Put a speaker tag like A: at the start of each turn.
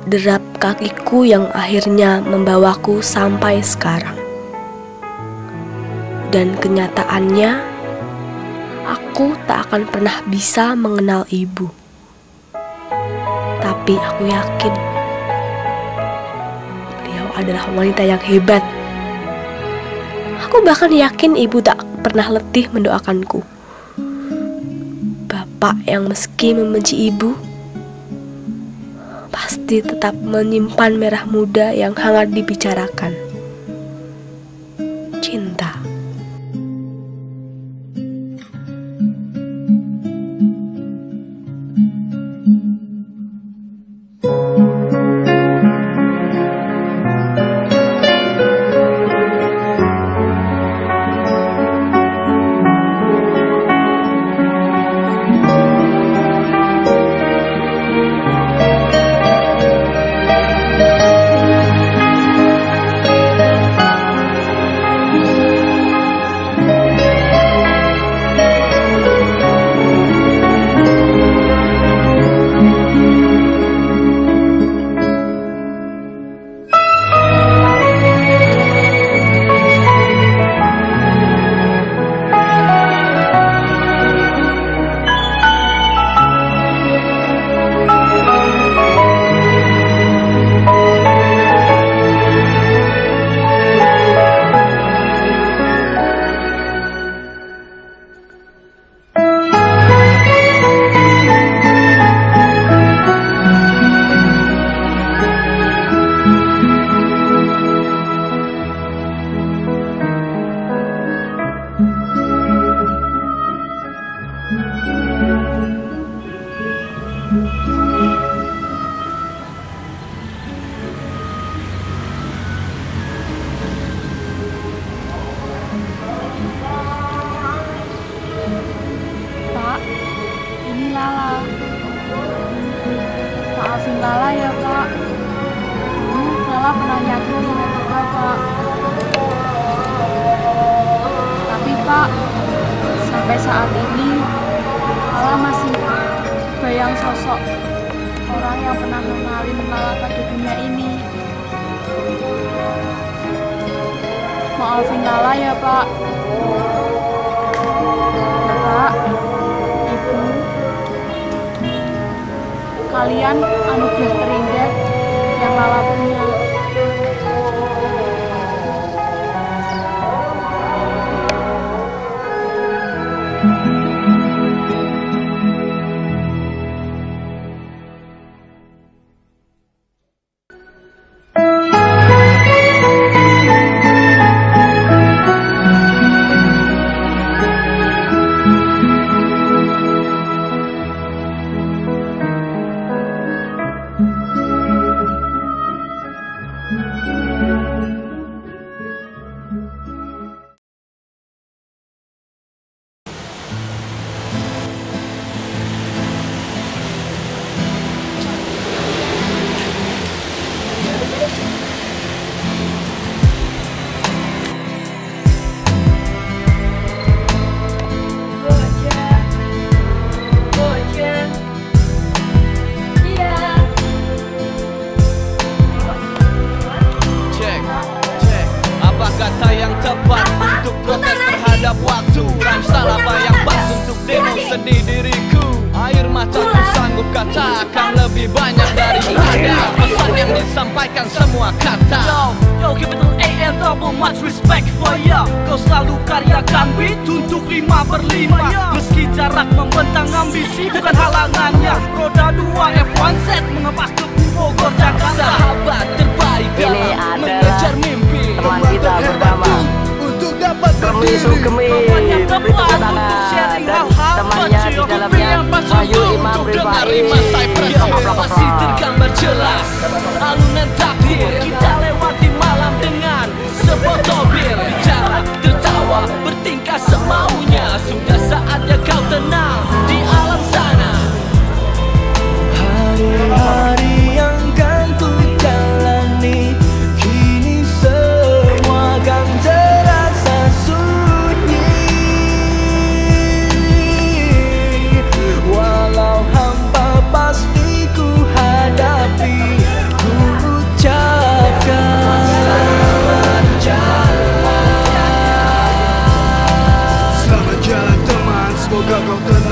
A: derap kakiku yang akhirnya membawaku sampai sekarang. Dan kenyataannya, aku tak akan pernah bisa mengenal ibu. Tapi aku yakin beliau adalah wanita yang hebat. Aku bahkan yakin ibu tak pernah letih mendoakanku. Bapak yang meski membenci ibu, pasti tetap menyimpan merah muda yang hangat dibicarakan. Cinta.
B: Pak, ini Lala. Maafin Lala ya, Pak. Lala pernah nyakitin hati Bapak. Tapi Pak, sampai saat ini Lala masih bayang sosok orang yang pernah mengenalin Lala pada dunia ini. Maafin Lala ya, Pak. Ya, Pak. Ibu, kalian anugerah terindah yang Lala punya.
C: sedih diriku. Air mataku sanggup katakan lebih banyak daripada pesan yang disampaikan semua kata. Yo, capital A and double much respect for ya. Kau selalu karyakan beat untuk 5/5. Meski jarak membentang ambisi bukan halangannya. Roda 2 F1Z mengepas tebu Bogor Jakarta. Sahabat terbaik dalam mengejar mimpi.
D: Teman kita bernama Kemi Sugemi, beri tepuk tangan. Dan temannya di dalamnya Wahyu Imam Rifai.
C: Masih tergambar jelas alunan takdir. Kita lewati malam dengan sebotol bir. Bicara, tertawa, bertingkah semaunya. Sudah saatnya kau tenang di alam sana.
E: Hari-hari yang kan ku jalani kini semua kan terasa sunyi. Walau hampa pasti ku hadapi. Semoga kau tenang